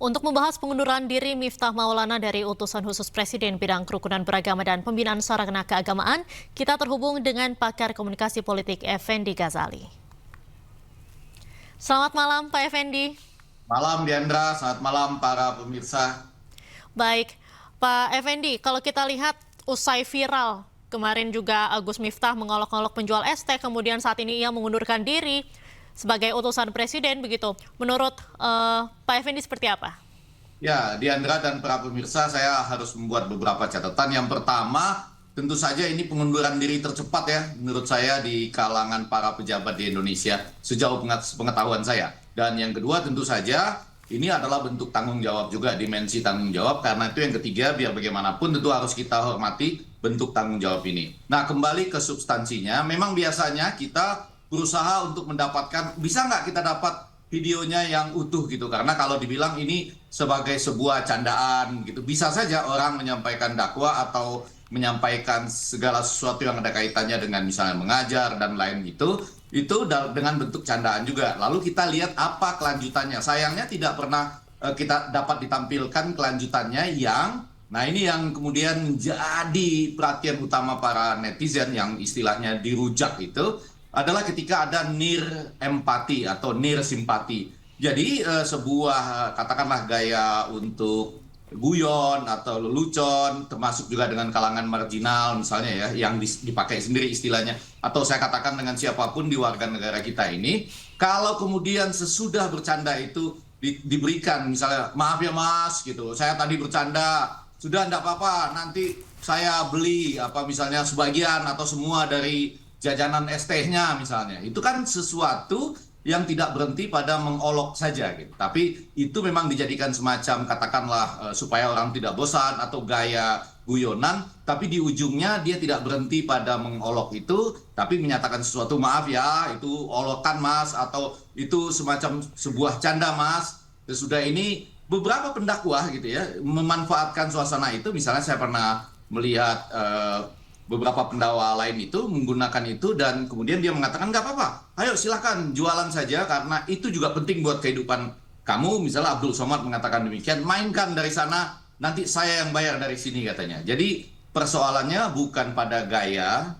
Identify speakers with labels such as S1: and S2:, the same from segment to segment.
S1: Untuk membahas pengunduran diri Miftah Maulana dari Utusan Khusus Presiden Bidang Kerukunan Beragama dan Pembinaan Sarana Keagamaan, kita terhubung dengan pakar komunikasi politik Effendi Ghazali. Selamat malam Pak Effendi.
S2: Malam Diandra, selamat malam para pemirsa.
S1: Baik, Pak Effendi, kalau kita lihat usai viral, kemarin juga Gus Miftah mengolok-olok penjual es teh, kemudian saat ini ia mengundurkan diri sebagai utusan presiden begitu. Menurut Pak Effendi seperti apa?
S2: Ya, Diandra dan para pemirsa, saya harus membuat beberapa catatan. Yang pertama, tentu saja ini pengunduran diri tercepat ya, menurut saya di kalangan para pejabat di Indonesia, sejauh pengetahuan saya. Dan yang kedua, tentu saja ini adalah bentuk tanggung jawab juga, dimensi tanggung jawab. Karena itu yang ketiga, biar bagaimanapun tentu harus kita hormati bentuk tanggung jawab ini. Nah, kembali ke substansinya, memang biasanya kita berusaha untuk mendapatkan, bisa nggak kita dapat videonya yang utuh gitu, karena kalau dibilang ini sebagai sebuah candaan gitu, bisa saja orang menyampaikan dakwah atau menyampaikan segala sesuatu yang ada kaitannya dengan misalnya mengajar dan lain gitu, itu dengan bentuk candaan juga. Lalu kita lihat apa kelanjutannya. Sayangnya tidak pernah kita dapat ditampilkan kelanjutannya yang, nah ini yang kemudian menjadi perhatian utama para netizen yang istilahnya dirujak itu, adalah ketika ada nir empati atau nir simpati. Jadi sebuah katakanlah gaya untuk guyon atau lelucon, termasuk juga dengan kalangan marginal misalnya ya, yang dipakai sendiri istilahnya, atau saya katakan dengan siapapun di warga negara kita ini, kalau kemudian sesudah bercanda itu diberikan misalnya, maaf ya mas gitu, saya tadi bercanda, sudah enggak apa-apa, nanti saya beli apa misalnya sebagian atau semua dari jajanan es tehnya misalnya. Itu kan sesuatu yang tidak berhenti pada mengolok saja gitu. Tapi itu memang dijadikan semacam katakanlah supaya orang tidak bosan atau gaya guyonan, tapi di ujungnya dia tidak berhenti pada mengolok itu, tapi menyatakan sesuatu, maaf ya, itu olokan mas, atau itu semacam sebuah canda mas. Sesudah ini beberapa pendakwah gitu ya, memanfaatkan suasana itu. Misalnya saya pernah melihat beberapa pendakwa lain itu menggunakan itu, dan kemudian dia mengatakan nggak apa-apa, ayo silahkan jualan saja karena itu juga penting buat kehidupan kamu. Misalnya Abdul Somad mengatakan demikian, mainkan dari sana, nanti saya yang bayar dari sini katanya. Jadi persoalannya bukan pada gaya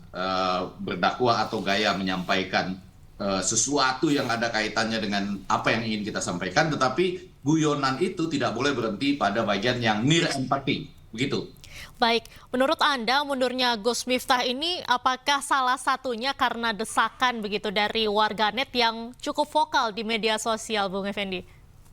S2: berdakwah atau gaya menyampaikan sesuatu yang ada kaitannya dengan apa yang ingin kita sampaikan, tetapi guyonan itu tidak boleh berhenti pada bagian yang near empathy, begitu.
S1: Baik, menurut Anda mundurnya Gus Miftah ini apakah salah satunya karena desakan begitu dari warganet yang cukup vokal di media sosial, Bung Effendi?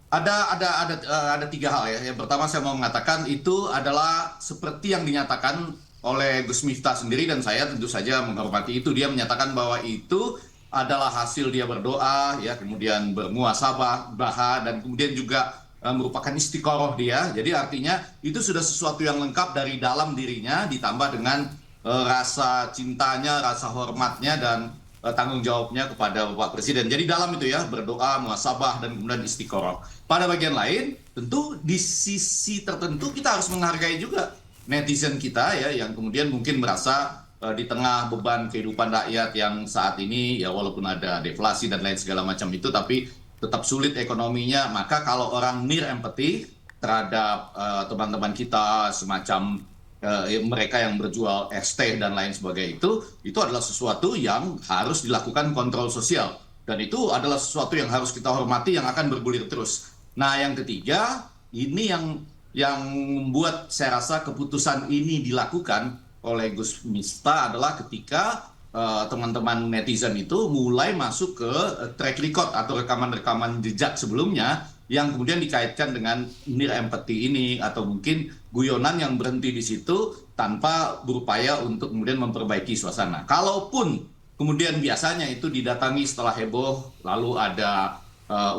S2: Ada tiga hal ya. Yang pertama saya mau mengatakan itu adalah seperti yang dinyatakan oleh Gus Miftah sendiri, dan saya tentu saja menghormati itu. Dia menyatakan bahwa itu adalah hasil dia berdoa, ya, kemudian bermuasabah, dan kemudian juga merupakan istiqoroh dia. Jadi artinya itu sudah sesuatu yang lengkap dari dalam dirinya, ditambah dengan rasa cintanya, rasa hormatnya, dan tanggung jawabnya kepada Bapak Presiden. Jadi dalam itu ya, berdoa, muasabah, dan kemudian istiqoroh. Pada bagian lain, tentu di sisi tertentu kita harus menghargai juga netizen kita ya, yang kemudian mungkin merasa di tengah beban kehidupan rakyat yang saat ini ya, walaupun ada deflasi dan lain segala macam itu, tapi tetap sulit ekonominya. Maka kalau orang near empathy terhadap teman-teman kita, semacam mereka yang berjual es teh dan lain sebagainya, itu adalah sesuatu yang harus dilakukan kontrol sosial, dan itu adalah sesuatu yang harus kita hormati, yang akan bergulir terus. Nah, yang ketiga, ini yang membuat saya rasa keputusan ini dilakukan oleh Gus Miftah adalah ketika teman-teman netizen itu mulai masuk ke track record atau rekaman-rekaman jejak sebelumnya yang kemudian dikaitkan dengan near empathy ini, atau mungkin guyonan yang berhenti di situ tanpa berupaya untuk kemudian memperbaiki suasana. Kalaupun kemudian biasanya itu didatangi setelah heboh, lalu ada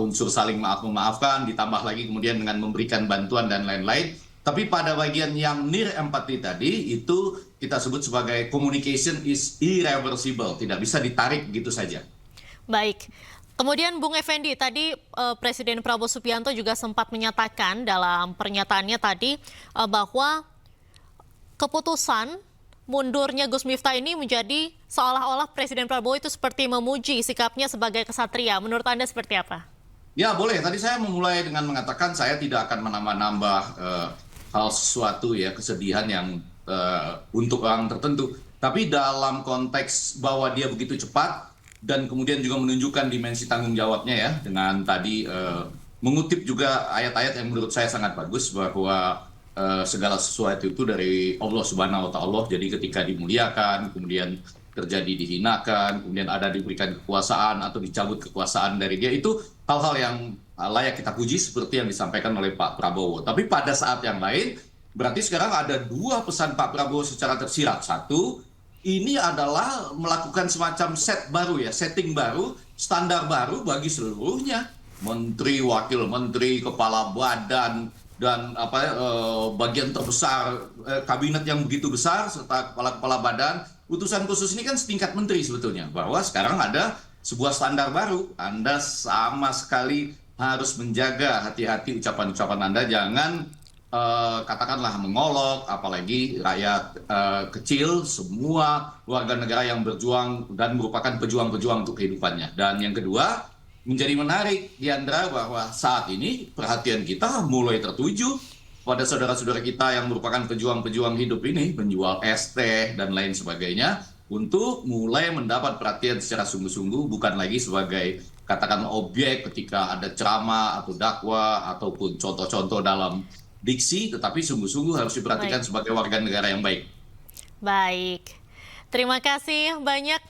S2: unsur saling maaf-memaafkan, ditambah lagi kemudian dengan memberikan bantuan dan lain-lain. Tapi pada bagian yang near empathy tadi, itu kita sebut sebagai communication is irreversible, tidak bisa ditarik gitu saja.
S1: Baik, kemudian Bung Effendi, tadi Presiden Prabowo Subianto juga sempat menyatakan dalam pernyataannya tadi bahwa keputusan mundurnya Gus Miftah ini menjadi seolah-olah Presiden Prabowo itu seperti memuji sikapnya sebagai kesatria. Menurut Anda seperti apa?
S2: Ya boleh, tadi saya memulai dengan mengatakan saya tidak akan menambah-nambah hal sesuatu ya, kesedihan yang untuk orang tertentu. Tapi dalam konteks bahwa dia begitu cepat dan kemudian juga menunjukkan dimensi tanggung jawabnya ya, dengan tadi mengutip juga ayat-ayat yang menurut saya sangat bagus bahwa segala sesuatu itu dari Allah Subhanahu wa Ta'ala. Jadi ketika dimuliakan, kemudian terjadi dihinakan, kemudian ada diberikan kekuasaan atau dicabut kekuasaan dari dia, itu hal-hal yang layak kita puji seperti yang disampaikan oleh Pak Prabowo. Tapi pada saat yang lain, berarti sekarang ada dua pesan Pak Prabowo secara tersirat. Satu, ini adalah melakukan semacam setting baru, standar baru bagi seluruhnya. Menteri, wakil menteri, kepala badan, dan bagian terbesar kabinet yang begitu besar serta kepala-kepala badan. Utusan khusus ini kan setingkat menteri sebetulnya, bahwa sekarang ada sebuah standar baru. Anda sama sekali harus menjaga hati-hati ucapan-ucapan Anda, jangan katakanlah mengolok, apalagi rakyat kecil, semua warga negara yang berjuang dan merupakan pejuang-pejuang untuk kehidupannya. Dan yang kedua, menjadi menarik, Diandra, bahwa saat ini perhatian kita mulai tertuju pada saudara-saudara kita yang merupakan pejuang-pejuang hidup ini, menjual es teh dan lain sebagainya, untuk mulai mendapat perhatian secara sungguh-sungguh, bukan lagi sebagai katakan objek ketika ada ceramah atau dakwah ataupun contoh-contoh dalam diksi, tetapi sungguh-sungguh harus diperhatikan
S1: Baik.
S2: sebagai warga negara yang baik.
S1: Baik. Terima kasih banyak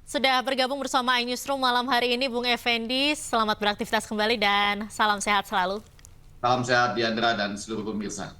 S1: sudah bergabung bersama iNewsroom malam hari ini, Bung Effendi. Selamat beraktivitas kembali dan salam sehat selalu.
S2: Salam sehat Diandra dan seluruh pemirsa.